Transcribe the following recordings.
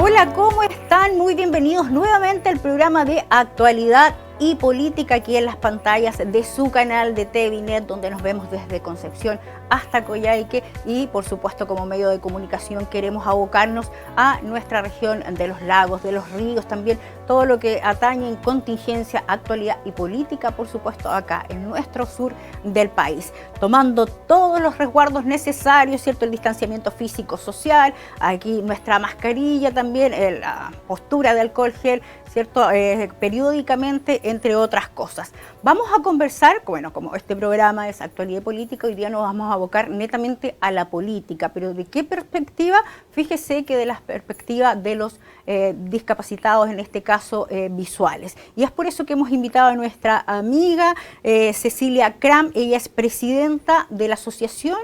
Hola, ¿cómo están? Muy bienvenidos nuevamente al programa de Actualidad y Política aquí en las pantallas de su canal de TVNet, donde nos vemos desde Concepción hasta Coyhaique y por supuesto como medio de comunicación queremos abocarnos a nuestra región de los lagos, de los ríos también, todo lo que atañe en contingencia, actualidad y política, por supuesto acá en nuestro sur del país, tomando todos los resguardos necesarios, ¿cierto? El distanciamiento físico social, aquí nuestra mascarilla también, la postura de alcohol gel, ¿cierto? Periódicamente, entre otras cosas. Vamos a conversar, bueno, como este programa es Actualidad y Política, hoy día nos vamos a abocar netamente a la política, pero ¿de qué perspectiva? Fíjese que de la perspectiva de los discapacitados, en este caso visuales. Y es por eso que hemos invitado a nuestra amiga Cecilia Cram, ella es presidenta de la asociación,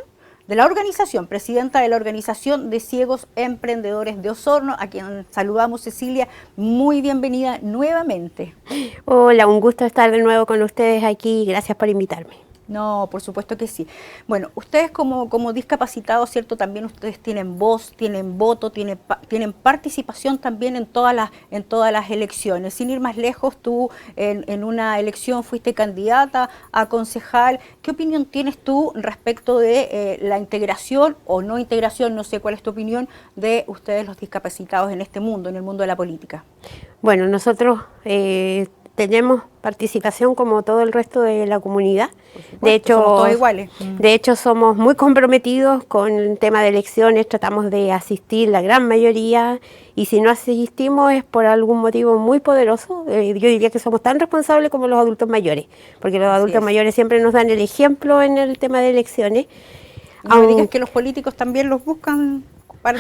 presidenta de la Organización de Ciegos Emprendedores de Osorno, a quien saludamos. Cecilia, muy bienvenida nuevamente. Hola, un gusto estar de nuevo con ustedes aquí, gracias por invitarme. No, por supuesto que sí. Bueno, ustedes como discapacitados, ¿cierto? También ustedes tienen voz, tienen voto, tienen participación también en todas las elecciones. Sin ir más lejos, tú en una elección fuiste candidata a concejal. ¿Qué opinión tienes tú respecto de la integración o no integración, no sé cuál es tu opinión, de ustedes los discapacitados en este mundo, en el mundo de la política? Bueno, nosotros tenemos participación como todo el resto de la comunidad. De hecho, somos todos iguales. De hecho, somos muy comprometidos con el tema de elecciones, tratamos de asistir la gran mayoría, y si no asistimos es por algún motivo muy poderoso. Yo diría que somos tan responsables como los adultos mayores, porque los adultos mayores siempre nos dan el ejemplo en el tema de elecciones. No me digas que los políticos también los buscan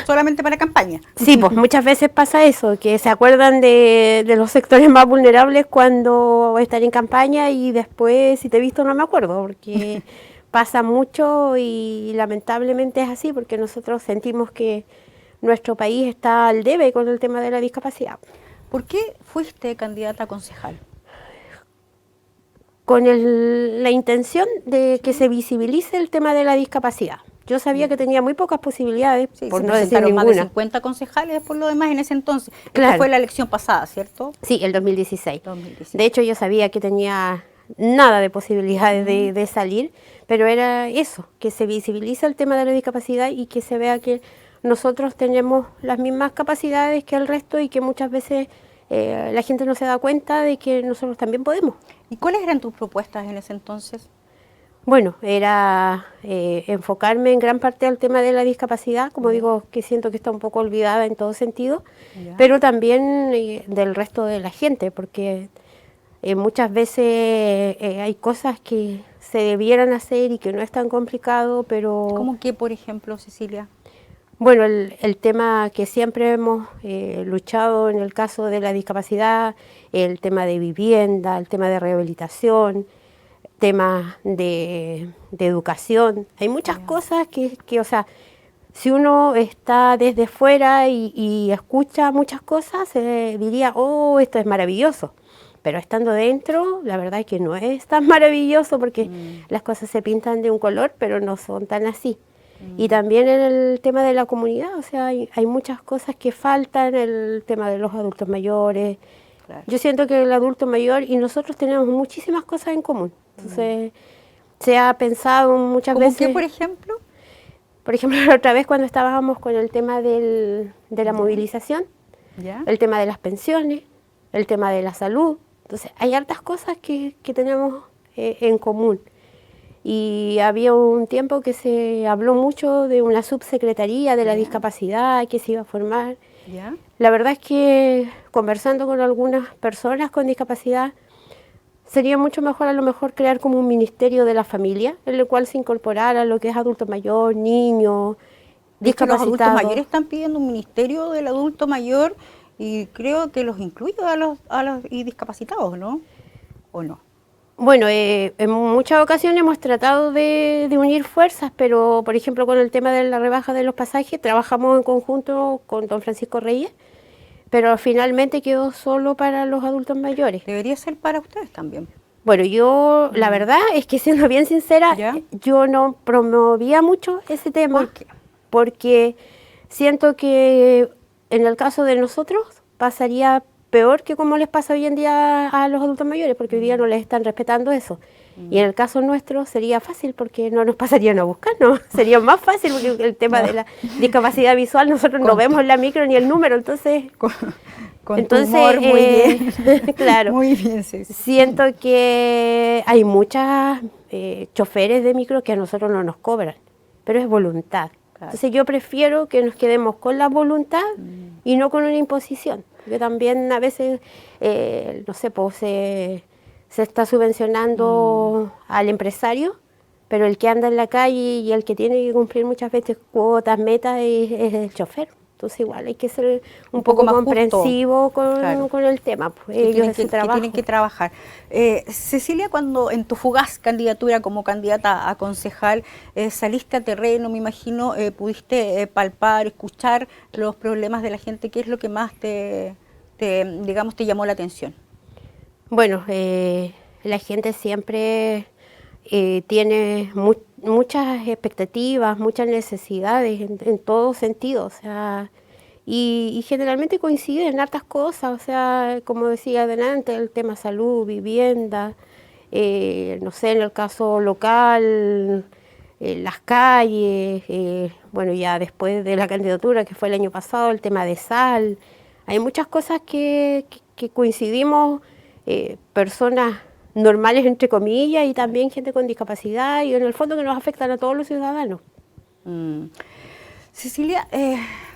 solamente para campaña. Sí, pues muchas veces pasa eso, que se acuerdan de los sectores más vulnerables cuando están en campaña y después, si te he visto, no me acuerdo, porque pasa mucho y lamentablemente es así, porque nosotros sentimos que nuestro país está al debe con el tema de la discapacidad. ¿Por qué fuiste candidata a concejal? Con la intención de que se visibilice el tema de la discapacidad. Yo sabía que tenía muy pocas posibilidades, por no decir ninguna. Más de 50 concejales por lo demás en ese entonces. Claro. Esta fue la elección pasada, ¿cierto? Sí, el 2016. De hecho, yo sabía que tenía nada de posibilidades de salir, pero era eso, que se visibiliza el tema de la discapacidad y que se vea que nosotros tenemos las mismas capacidades que el resto y que muchas veces la gente no se da cuenta de que nosotros también podemos. ¿Y cuáles eran tus propuestas en ese entonces? Bueno, era enfocarme en gran parte al tema de la discapacidad, como digo, que siento que está un poco olvidada en todo sentido, pero también del resto de la gente, porque muchas veces hay cosas que se debieran hacer y que no es tan complicado, pero... ¿Cómo qué, por ejemplo, Cecilia? Bueno, el tema que siempre hemos luchado en el caso de la discapacidad, el tema de vivienda, el tema de rehabilitación, temas de educación. Hay muchas cosas que, o sea, si uno está desde fuera y escucha muchas cosas, se diría, oh, esto es maravilloso. Pero estando dentro, la verdad es que no es tan maravilloso porque las cosas se pintan de un color, pero no son tan así. Y también en el tema de la comunidad, o sea, hay muchas cosas que faltan, el tema de los adultos mayores. Claro. Yo siento que el adulto mayor y nosotros tenemos muchísimas cosas en común. Entonces, se ha pensado muchas veces... ¿Cómo qué, por ejemplo? Por ejemplo, la otra vez cuando estábamos con el tema de la movilización, el tema de las pensiones, el tema de la salud. Entonces, hay hartas cosas que tenemos en común. Y había un tiempo que se habló mucho de una subsecretaría de la discapacidad que se iba a formar. La verdad es que conversando con algunas personas con discapacidad, sería mucho mejor a lo mejor crear como un ministerio de la familia, en el cual se incorporara lo que es adulto mayor, niños, discapacitados. Los adultos mayores están pidiendo un ministerio del adulto mayor y creo que los incluye a los discapacitados, ¿no? ¿O no? Bueno, en muchas ocasiones hemos tratado de unir fuerzas, pero por ejemplo con el tema de la rebaja de los pasajes trabajamos en conjunto con don Francisco Reyes, pero finalmente quedó solo para los adultos mayores. Debería ser para ustedes también. Bueno, yo la verdad es que siendo bien sincera, yo no promovía mucho ese tema. ¿Por qué? Porque siento que en el caso de nosotros pasaría peor que como les pasa hoy en día a los adultos mayores, porque hoy día no les están respetando eso. Y en el caso nuestro sería fácil porque no nos pasarían a buscar, ¿no? Sería más fácil porque el tema de la discapacidad visual nosotros no vemos la micro ni el número, entonces... Con tu humor, muy bien. Claro, muy bien, sí. Siento que hay muchas choferes de micro que a nosotros no nos cobran, pero es voluntad. Claro. Entonces yo prefiero que nos quedemos con la voluntad y no con una imposición. Porque también a veces, no sé, pues se está subvencionando al empresario, pero el que anda en la calle y el que tiene que cumplir muchas veces cuotas, metas, es el chofer. Entonces igual hay que ser un poco más comprensivo con el tema. Pues ellos que tienen que trabajar. Cecilia, cuando en tu fugaz candidatura como candidata a concejal saliste a terreno, me imagino, pudiste palpar, escuchar los problemas de la gente. ¿Qué es lo que más te llamó la atención? Bueno, la gente siempre tiene muchas expectativas, muchas necesidades en todo sentido, o sea, y generalmente coinciden en hartas cosas, o sea, como decía adelante, el tema salud, vivienda, no sé, en el caso local, las calles, bueno, ya después de la candidatura que fue el año pasado, el tema de sal, hay muchas cosas que coincidimos, personas normales entre comillas y también gente con discapacidad y en el fondo que nos afectan a todos los ciudadanos. Cecilia,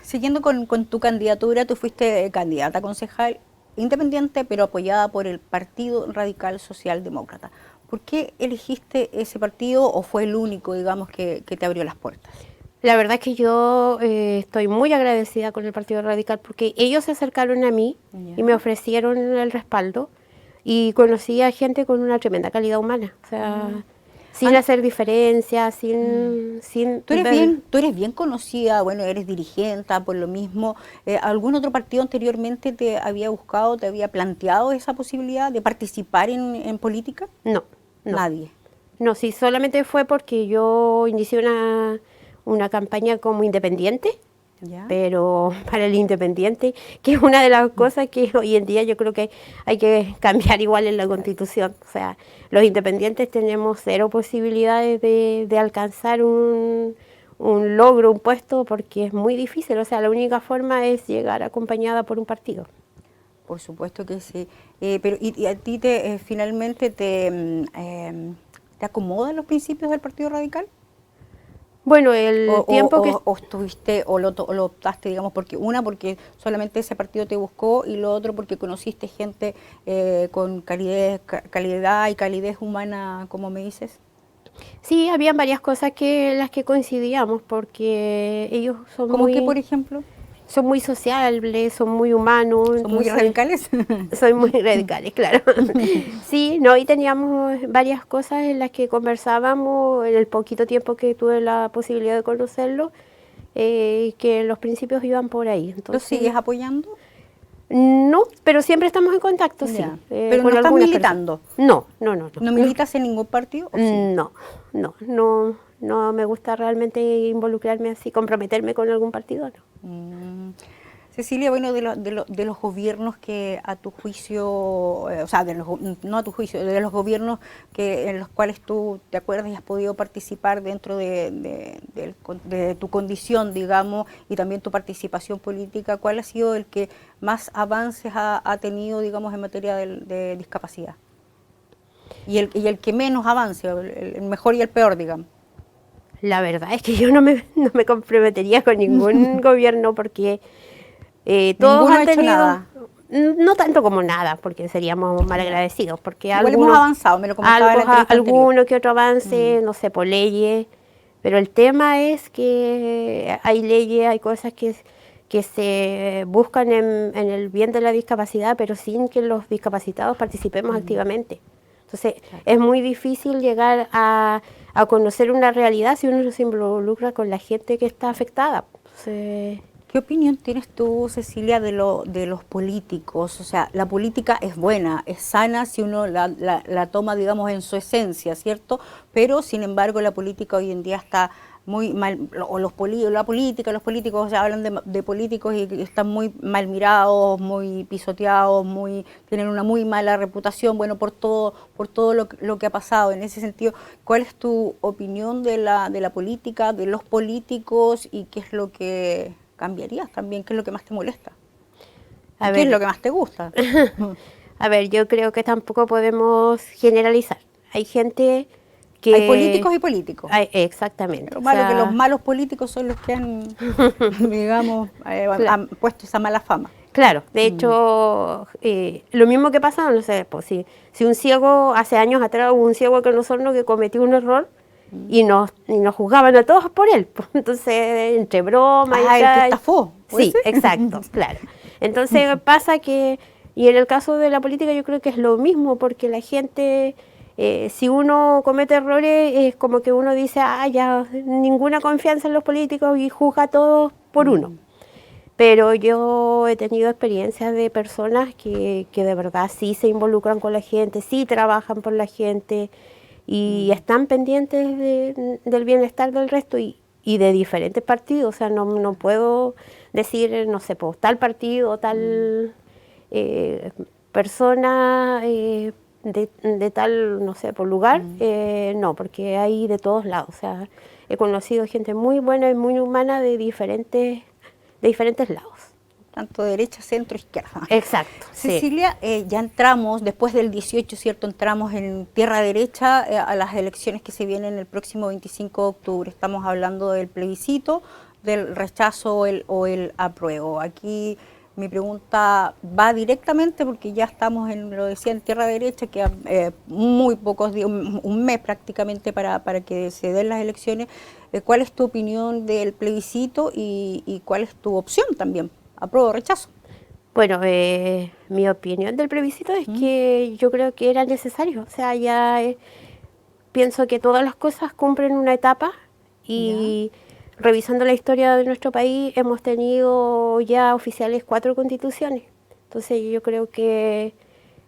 siguiendo con tu candidatura, tú fuiste candidata a concejal independiente pero apoyada por el Partido Radical Socialdemócrata. ¿Por qué elegiste ese partido o fue el único, digamos, que te abrió las puertas? La verdad es que yo estoy muy agradecida con el Partido Radical porque ellos se acercaron a mí y me ofrecieron el respaldo. Y conocí a gente con una tremenda calidad humana, o sea, sin hacer diferencias, sin Tú eres bien conocida, bueno, eres dirigente, por lo mismo. ¿Algún otro partido anteriormente te había buscado, te había planteado esa posibilidad de participar en política? No. Nadie. No, sí, solamente fue porque yo inicié una campaña como independiente. ¿Ya? Pero para el independiente, que es una de las cosas que hoy en día yo creo que hay que cambiar igual en la Constitución. O sea, los independientes tenemos cero posibilidades de alcanzar un logro, un puesto, porque es muy difícil. O sea, la única forma es llegar acompañada por un partido. Por supuesto que sí. Pero ¿y a ti finalmente te acomodan los principios del Partido Radical? Bueno, el tiempo que... O estuviste, o lo optaste, digamos, porque solamente ese partido te buscó y lo otro porque conociste gente con calidad y calidez humana, como me dices. Sí, habían varias cosas en las que coincidíamos, porque ellos son ¿Cómo qué, por ejemplo? Son muy sociables, son muy humanos. ¿Son muy radicales? Soy muy radicales, claro. Sí, no, y teníamos varias cosas en las que conversábamos en el poquito tiempo que tuve la posibilidad de conocerlo, que los principios iban por ahí. Entonces, ¿Lo sigues apoyando? No, pero siempre estamos en contacto, sí. ¿Pero no estás militando? No. ¿No militas en ningún partido? ¿O sí? No me gusta realmente involucrarme así, comprometerme con algún partido, no. Cecilia, bueno, de los gobiernos que a tu juicio, o sea, no a tu juicio, de los gobiernos en los cuales tú te acuerdas y has podido participar dentro de tu condición, digamos, y también tu participación política, ¿cuál ha sido el que más avances ha tenido, digamos, en materia de discapacidad? Y el que menos avance, el mejor y el peor, digamos. La verdad es que yo no me comprometería con ningún gobierno porque todos han tenido... Nada. No tanto como nada, porque seríamos mal agradecidos. Porque hemos avanzado, me lo comentaba alguno que otro avance, no sé, por leyes. Pero el tema es que hay leyes, hay cosas que se buscan en el bien de la discapacidad, pero sin que los discapacitados participemos activamente. Entonces, es muy difícil llegar a conocer una realidad si uno no se involucra con la gente que está afectada. Entonces, ¿qué opinión tienes tú, Cecilia, de los políticos? O sea, la política es buena, es sana si uno la toma, digamos, en su esencia, ¿cierto? Pero, sin embargo, la política hoy en día está muy mal, o la política, los políticos, o sea, hablan de políticos y que están muy mal mirados, muy pisoteados, tienen una muy mala reputación, bueno, por todo lo que ha pasado. En ese sentido, ¿cuál es tu opinión de la política, de los políticos, y qué es lo que cambiarías también? ¿Qué es lo que más te molesta? ¿Qué es lo que más te gusta? A ver, yo creo que tampoco podemos generalizar. Hay gente que... Hay políticos y políticos. Exactamente. Lo malo es que los malos políticos son los que han, digamos, han puesto esa mala fama. Claro, de hecho, lo mismo que pasa, no sé, pues si un ciego, hace años atrás hubo un ciego que nosotros que cometió un error y nos juzgaban a todos por él. Pues, entonces, entre bromas y el que estafó. Sí, exacto, claro. Entonces pasa que, y en el caso de la política yo creo que es lo mismo, porque la gente, si uno comete errores, es como que uno dice, ya, ninguna confianza en los políticos y juzga a todos por uno. Pero yo he tenido experiencias de personas que de verdad sí se involucran con la gente, sí trabajan por la gente y están pendientes del bienestar del resto y de diferentes partidos. O sea, no puedo decir, no sé, pues, tal partido, tal persona de tal, no sé, por lugar. No, porque hay de todos lados. O sea, he conocido gente muy buena y muy humana de diferentes lados. Tanto derecha, centro, izquierda. Exacto. Cecilia, sí. Ya entramos, después del 18, ¿cierto? Entramos en tierra derecha a las elecciones que se vienen el próximo 25 de octubre. Estamos hablando del plebiscito, del rechazo o el apruebo. Aquí mi pregunta va directamente, porque ya estamos lo decía, en tierra derecha, que muy pocos días, un mes prácticamente para que se den las elecciones. ¿Cuál es tu opinión del plebiscito y cuál es tu opción también? ¿Apruebo o rechazo? Bueno, mi opinión del plebiscito es que yo creo que era necesario. O sea, ya pienso que todas las cosas cumplen una etapa y revisando la historia de nuestro país hemos tenido ya oficiales 4 constituciones. Entonces yo creo que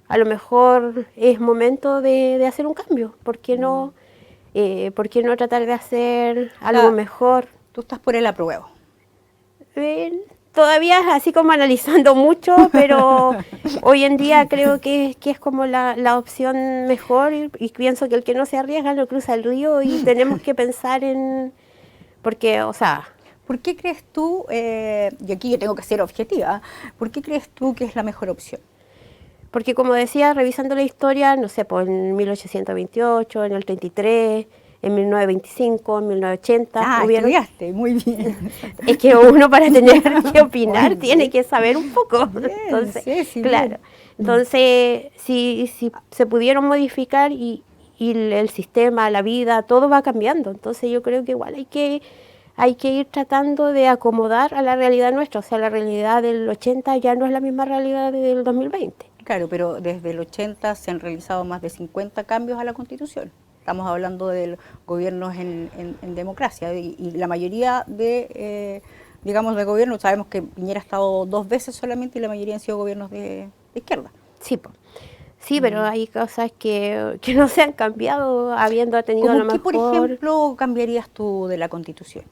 a lo mejor es momento de hacer un cambio. ¿Por qué no tratar de hacer algo mejor? Tú estás por el apruebo. Todavía así como analizando mucho, pero hoy en día creo que es como la opción mejor y pienso que el que no se arriesga no cruza el río y tenemos que pensar en... Porque, o sea... ¿Por qué crees tú, y aquí yo tengo que ser objetiva, ¿por qué crees tú que es la mejor opción? Porque como decía, revisando la historia, no sé, pues en 1828, en el 33... en 1925, en 1980. Estudiaste, muy bien. Es que uno para tener que opinar tiene que saber un poco. Bien, entonces, sí, claro. Bien. Entonces, si se pudieron modificar y el sistema, la vida, todo va cambiando. Entonces yo creo que igual hay que ir tratando de acomodar a la realidad nuestra. O sea, la realidad del 80 ya no es la misma realidad del 2020. Claro, pero desde el 80 se han realizado más de 50 cambios a la Constitución. Estamos hablando de gobiernos en democracia y la mayoría de gobiernos, sabemos que Piñera ha estado 2 veces solamente y la mayoría han sido gobiernos de izquierda. Sí, sí, pero hay cosas que no se han cambiado habiendo tenido a lo mejor... ¿Qué, por ejemplo, cambiarías tú de la Constitución?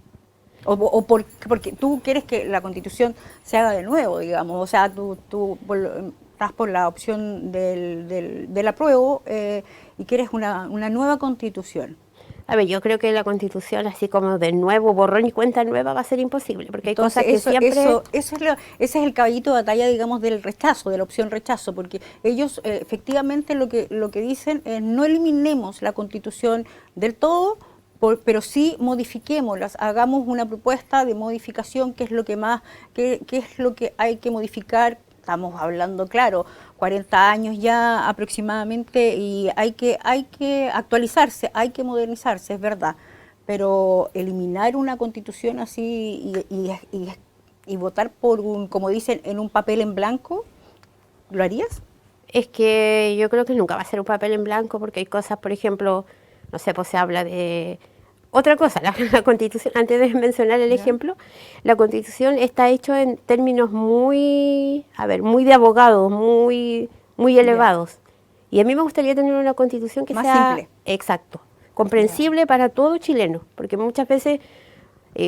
Porque tú quieres que la Constitución se haga de nuevo, digamos, o sea, tú estás por la opción del apruebo y quieres una nueva Constitución. A ver, yo creo que la Constitución, así como de nuevo, borrón y cuenta nueva, va a ser imposible, porque hay cosas que siempre... ese es el caballito de batalla, digamos, del rechazo, de la opción rechazo, porque ellos efectivamente lo que dicen es no eliminemos la Constitución del todo, pero sí modifiquémoslas, hagamos una propuesta de modificación, qué es lo que hay que modificar. Estamos hablando, claro, 40 años ya aproximadamente y hay que actualizarse, hay que modernizarse, es verdad. Pero eliminar una Constitución así y votar por como dicen, en un papel en blanco, ¿lo harías? Es que yo creo que nunca va a ser un papel en blanco porque hay cosas, por ejemplo, no sé, pues se habla de... Otra cosa, la Constitución, antes de mencionar el ejemplo, la Constitución está hecha en términos muy de abogados, muy elevados. Y a mí me gustaría tener una Constitución que más sea... simple. Exacto. comprensible para todo chileno, porque muchas veces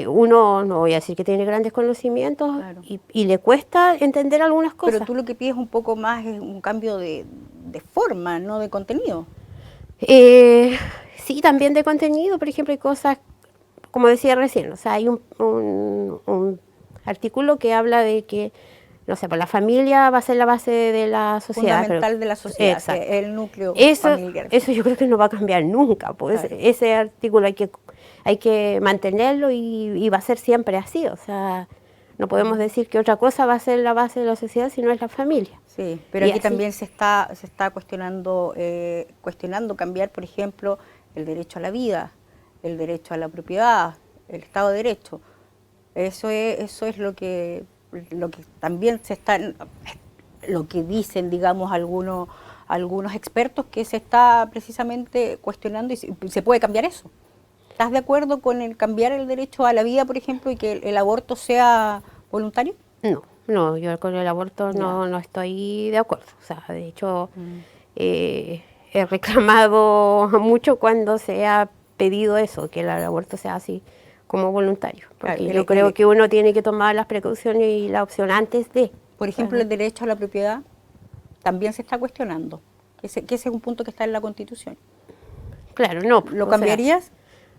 uno, no voy a decir que tiene grandes conocimientos, Claro. y le cuesta entender algunas cosas. Pero tú lo que pides un poco más es un cambio de forma, no de contenido. Sí, también de contenido, por ejemplo, hay cosas, como decía recién, o sea, hay un artículo que habla de que, no sé, pues la familia va a ser la base de la sociedad. Fundamental de la sociedad, Exacto. que es el núcleo Eso, familiar. eso yo creo que no va a cambiar nunca, pues Claro. ese artículo hay que mantenerlo y va a ser siempre así, o sea, no podemos decir que otra cosa va a ser la base de la sociedad si no es la familia. Sí, pero Y aquí así. también se está cuestionando cambiar, por ejemplo, el derecho a la vida, el derecho a la propiedad, el Estado de Derecho. Eso es lo que también lo que dicen, digamos, algunos expertos, que se está precisamente cuestionando y se puede cambiar eso. ¿Estás de acuerdo con el cambiar el derecho a la vida, por ejemplo, y que el aborto sea voluntario? No, yo con el aborto no estoy de acuerdo. O sea, de hecho, he reclamado mucho cuando se ha pedido eso, que el aborto sea así como voluntario. Porque Claro, yo creo que uno tiene que tomar las precauciones y la opción antes de. Por ejemplo, el derecho a la propiedad también se está cuestionando, que ese es un punto que está en la Constitución. Claro, no. ¿Lo cambiarías?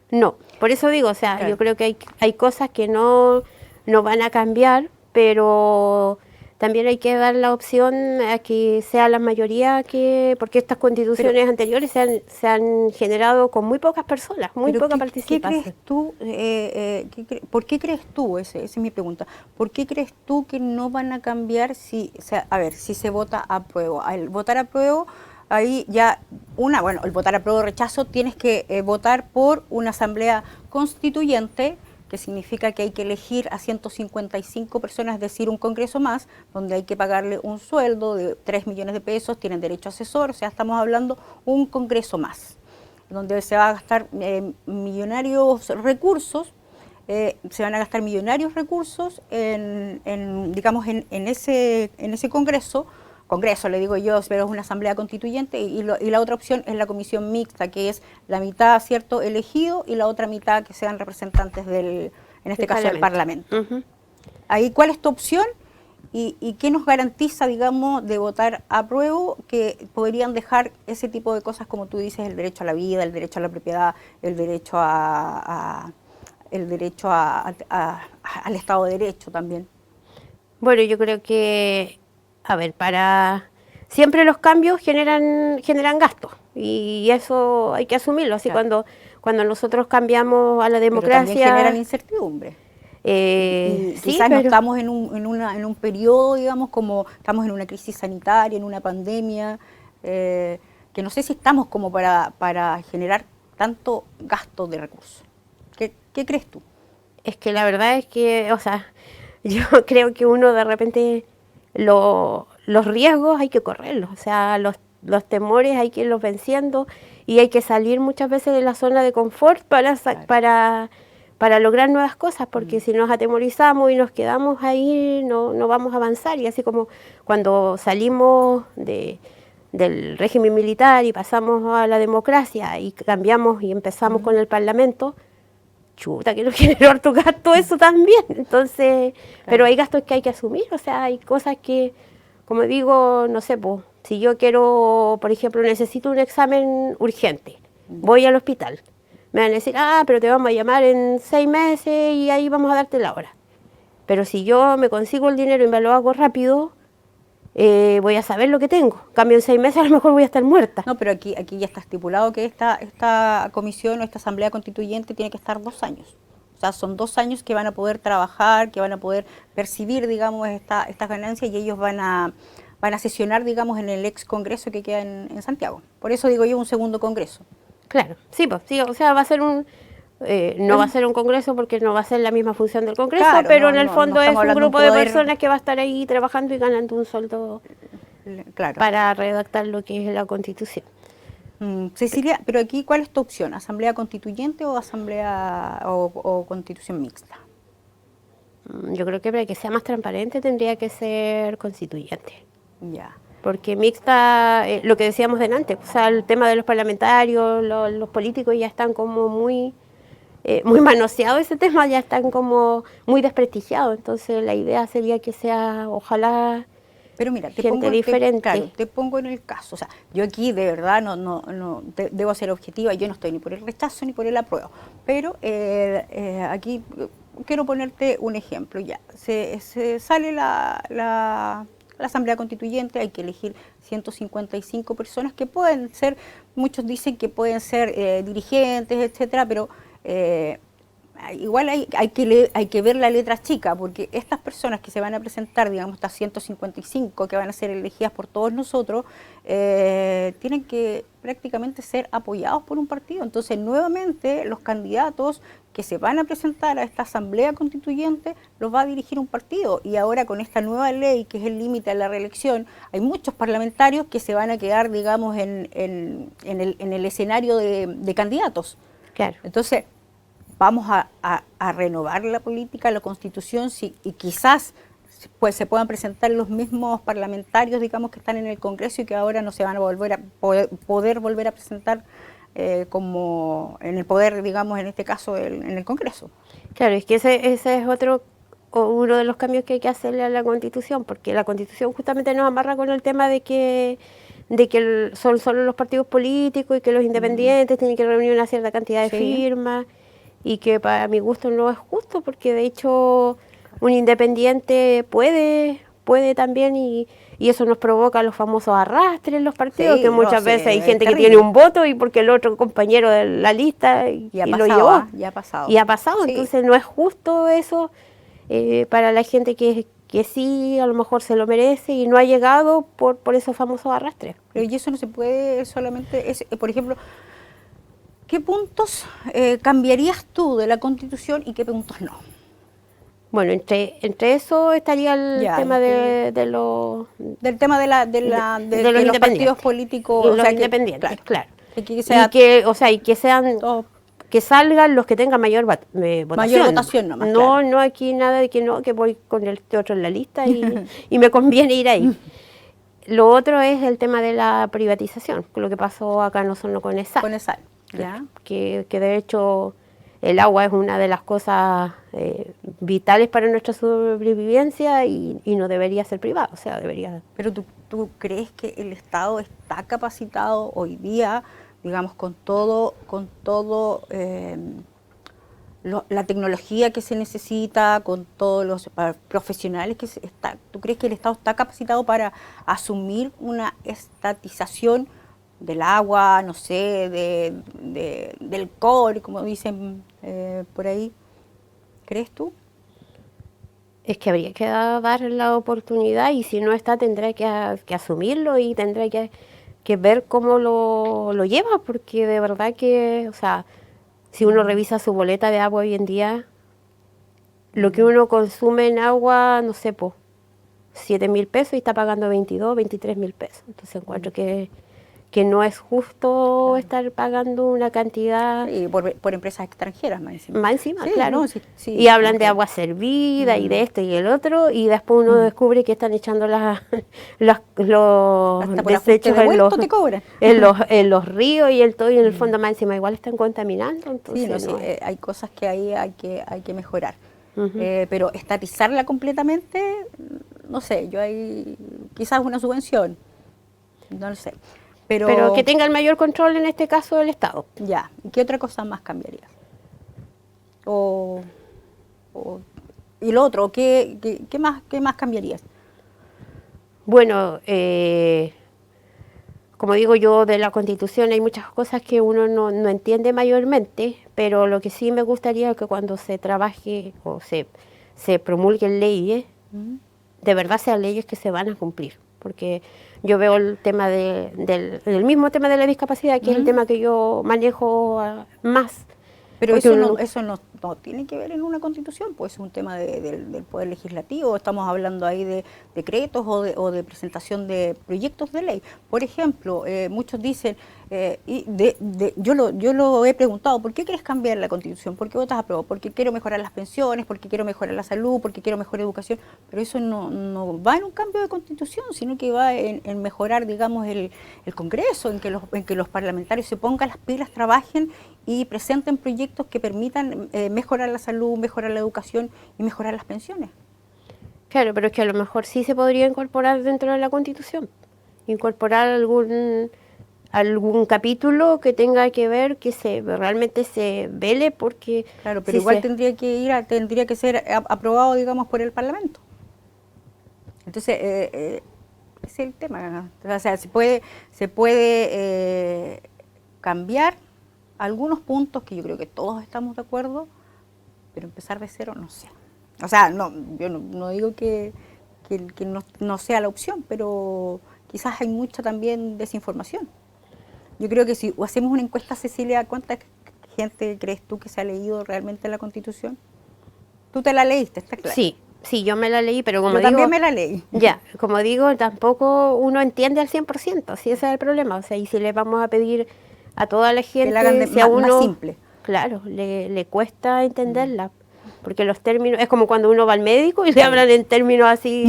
No, por eso digo, o sea, Claro. yo creo que hay cosas que no van a cambiar, pero también hay que dar la opción a que sea la mayoría porque estas constituciones anteriores se han generado con muy pocas personas, muy poca participación. ¿Qué crees tú? ¿Por qué crees tú? Esa es mi pregunta. ¿Por qué crees tú que no van a cambiar si se vota a prueba? Al votar a prueba, ahí ya el votar a prueba o rechazo, tienes que votar por una asamblea constituyente, que significa que hay que elegir a 155 personas, es decir, un congreso más, donde hay que pagarle un sueldo de 3 millones de pesos, tienen derecho a asesor, o sea, estamos hablando un congreso más, donde se va a gastar millonarios recursos, se van a gastar millonarios recursos en ese congreso le digo yo, pero es una asamblea constituyente, y la otra opción es la comisión mixta, que es la mitad, ¿cierto?, elegido, y la otra mitad que sean representantes en este caso, del Parlamento. Ahí, ¿cuál es tu opción? ¿Y qué nos garantiza, digamos, de votar a prueba, que podrían dejar ese tipo de cosas, como tú dices, el derecho a la vida, el derecho a la propiedad, el derecho al Estado de Derecho también? Bueno, yo creo que, a ver, siempre los cambios generan gastos, y eso hay que asumirlo. Así, claro, cuando nosotros cambiamos a la democracia, pero también generan incertidumbre. Y sí, quizás no estamos en un periodo, digamos, como estamos en una crisis sanitaria, en una pandemia, que no sé si estamos como para generar tanto gasto de recursos. ¿Qué crees tú? Es que la verdad es que, o sea, yo creo que uno de repente los riesgos hay que correrlos, o sea, los temores hay que irlos venciendo, y hay que salir muchas veces de la zona de confort para lograr nuevas cosas, porque si nos atemorizamos y nos quedamos ahí, no vamos a avanzar. Y así como cuando salimos del régimen militar y pasamos a la democracia y cambiamos y empezamos con el Parlamento, chuta, que nos generó harto gasto eso también. Entonces, pero hay gastos que hay que asumir, o sea, hay cosas que, como digo, no sé, pues, si yo quiero, por ejemplo, necesito un examen urgente, voy al hospital, me van a decir, pero te vamos a llamar en 6 meses y ahí vamos a darte la hora. Pero si yo me consigo el dinero y me lo hago rápido, voy a saber lo que tengo. En cambio, en 6 meses a lo mejor voy a estar muerta. No, pero aquí ya está estipulado que esta comisión o esta asamblea constituyente tiene que estar 2 años. O sea, son 2 años que van a poder trabajar, que van a poder percibir, digamos, estas ganancias, y ellos van a sesionar, digamos, en el ex congreso que queda en Santiago. Por eso digo yo, un segundo congreso. Claro, sí, pues, sí, o sea, va a ser no va a ser un congreso, porque no va a ser la misma función del congreso, claro, pero en el fondo es un grupo de personas que va a estar ahí trabajando y ganando un sueldo, claro, para redactar lo que es la Constitución. Cecilia, pero aquí, ¿cuál es tu opción? ¿Asamblea constituyente o asamblea o constitución mixta? Yo creo que para que sea más transparente tendría que ser constituyente. Ya. porque mixta, lo que decíamos delante, o sea, el tema de los parlamentarios, los políticos ya están como muy manoseados, ese tema ya están como muy desprestigiados, entonces la idea sería que sea, ojalá, pero mira, gente diferente. Claro, te pongo en el caso. O sea, yo aquí de verdad debo ser objetiva, yo no estoy ni por el rechazo ni por el apruebo. Pero aquí quiero ponerte un ejemplo ya. Se sale la Asamblea Constituyente, hay que elegir 155 personas que pueden ser, muchos dicen que pueden ser dirigentes, etcétera, pero igual hay que ver la letra chica, porque estas personas que se van a presentar, digamos, estas 155 que van a ser elegidas por todos nosotros, tienen que prácticamente ser apoyados por un partido. Entonces, nuevamente, los candidatos que se van a presentar a esta asamblea constituyente los va a dirigir un partido. Y ahora con esta nueva ley, que es el límite a la reelección, hay muchos parlamentarios que se van a quedar, digamos, en el escenario de candidatos. Claro. Entonces, vamos a renovar la política, la Constitución, y quizás pues se puedan presentar los mismos parlamentarios, digamos, que están en el Congreso y que ahora no se van a poder volver a presentar como en el poder, digamos, en este caso en el Congreso. Claro, es que ese es uno de los cambios que hay que hacerle a la Constitución, porque la Constitución justamente nos amarra con el tema de que son solo los partidos políticos y que los independientes tienen que reunir una cierta cantidad de firmas, y que para mi gusto no es justo, porque de hecho un independiente puede también, y eso nos provoca los famosos arrastres en los partidos, que muchas veces hay gente que tiene un voto y porque el otro compañero de la lista y lo llevó. Ya ha pasado. Y ha pasado, entonces no es justo eso para la gente que sí, a lo mejor se lo merece y no ha llegado por esos famosos arrastres. Pero y eso no se puede solamente, por ejemplo, ¿qué puntos cambiarías tú de la Constitución y qué puntos no? Bueno, entre eso estaría el tema del tema de los partidos políticos, los independientes, claro. Y que salgan los que tengan mayor votación. Mayor votación nomás. No aquí nada de que voy con el otro en la lista y me conviene ir ahí. Lo otro es el tema de la privatización, lo que pasó acá en Osorno con ESAL. Con ESAL, ya. Que de hecho el agua es una de las cosas vitales para nuestra sobrevivencia y no debería ser privada, o sea, debería... Pero ¿tú crees que el Estado está capacitado hoy día, digamos, con todo la tecnología que se necesita, con todos los profesionales ¿tú crees que el Estado está capacitado para asumir una estatización del agua, no sé, del cobre, como dicen por ahí? ¿Crees tú? Es que habría que dar la oportunidad, y si no está tendrá que asumirlo y tendrá que ver cómo lo lleva, porque de verdad que, o sea, si uno revisa su boleta de agua hoy en día, lo que uno consume en agua, no sé, 7.000 pesos y está pagando 22, 23.000 pesos. Entonces encuentro que no es justo estar pagando una cantidad... Y por empresas extranjeras, más encima. Más encima, sí, claro. No, sí, y hablan de agua servida y de esto y el otro, y después uno descubre que están echando los desechos en los ríos y en el fondo más encima igual están contaminando. Entonces, hay cosas que ahí hay que mejorar. Pero estatizarla completamente, no sé, yo hay quizás una subvención, no lo sé. Pero que tenga el mayor control en este caso del Estado. Ya, ¿y qué otra cosa más cambiarías? Y lo otro, ¿qué más cambiarías? Bueno, como digo yo, de la Constitución hay muchas cosas que uno no entiende mayormente, pero lo que sí me gustaría es que cuando se trabaje o se promulguen leyes, de verdad sean leyes que se van a cumplir, porque yo veo el tema del mismo tema de la discapacidad, que es el tema que yo manejo más. Pero Porque eso no tiene que ver en una constitución, pues es un tema del Poder Legislativo. Estamos hablando ahí de decretos o de presentación de proyectos de ley. Por ejemplo, muchos dicen, yo lo he preguntado, ¿por qué quieres cambiar la constitución? ¿Por qué votas a prueba? Porque quiero mejorar las pensiones, porque quiero mejorar la salud, porque quiero mejor educación. Pero eso no va en un cambio de constitución, sino que va en mejorar, digamos, el Congreso, en que los parlamentarios se pongan las pilas, trabajen y presenten proyectos que permitan mejorar la salud, mejorar la educación y mejorar las pensiones. Claro, pero es que a lo mejor sí se podría incorporar dentro de la Constitución, incorporar algún capítulo que tenga que ver, que realmente se vele, porque... Claro, pero igual tendría que ser aprobado, digamos, por el Parlamento. Entonces, ese es el tema. O sea, se puede cambiar algunos puntos que yo creo que todos estamos de acuerdo, pero empezar de cero no sé. O sea, yo no digo que no sea la opción, pero quizás hay mucha también desinformación. Yo creo que si hacemos una encuesta, Cecilia, ¿cuánta gente crees tú que se ha leído realmente la Constitución? ¿Tú te la leíste? ¿Está claro? Sí, yo me la leí, pero como yo digo... también me la leí. Ya, como digo, tampoco uno entiende al 100%, si ese es el problema. O sea, y si le vamos a pedir a toda la gente, que la hagan si a uno, más simple. Claro, le cuesta entenderla, porque los términos, es como cuando uno va al médico y le hablan en términos así,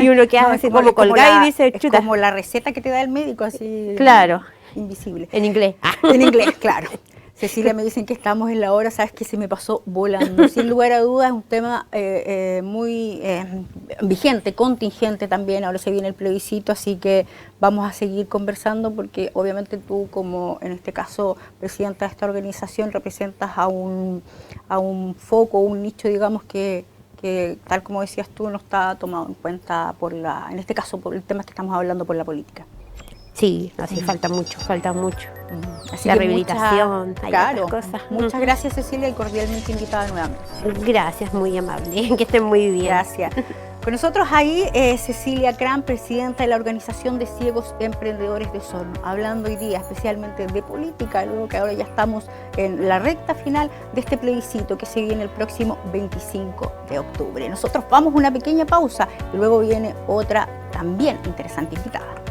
y uno queda así como colgado y dice, chuta. Es como la receta que te da el médico, así, claro, invisible. En inglés. En inglés, claro. Cecilia, me dicen que estamos en la hora, sabes que se me pasó volando. Sin lugar a dudas, es un tema muy vigente, contingente también. Ahora se viene el plebiscito, así que vamos a seguir conversando porque obviamente tú, como en este caso presidenta de esta organización, representas a un foco, un nicho, digamos, que tal como decías tú, no está tomado en cuenta en este caso, por el tema que estamos hablando, por la política. Sí, así falta mucho. Así la rehabilitación, claro, cosas. Muchas gracias, Cecilia, y cordialmente invitada nuevamente. Gracias, muy amable, que estén muy bien. Gracias. Con nosotros ahí Cecilia Cram, presidenta de la Organización de Ciegos Emprendedores de Osorno, hablando hoy día especialmente de política, luego que ahora ya estamos en la recta final de este plebiscito que se viene el próximo 25 de octubre. Nosotros vamos a una pequeña pausa y luego viene otra también interesante invitada.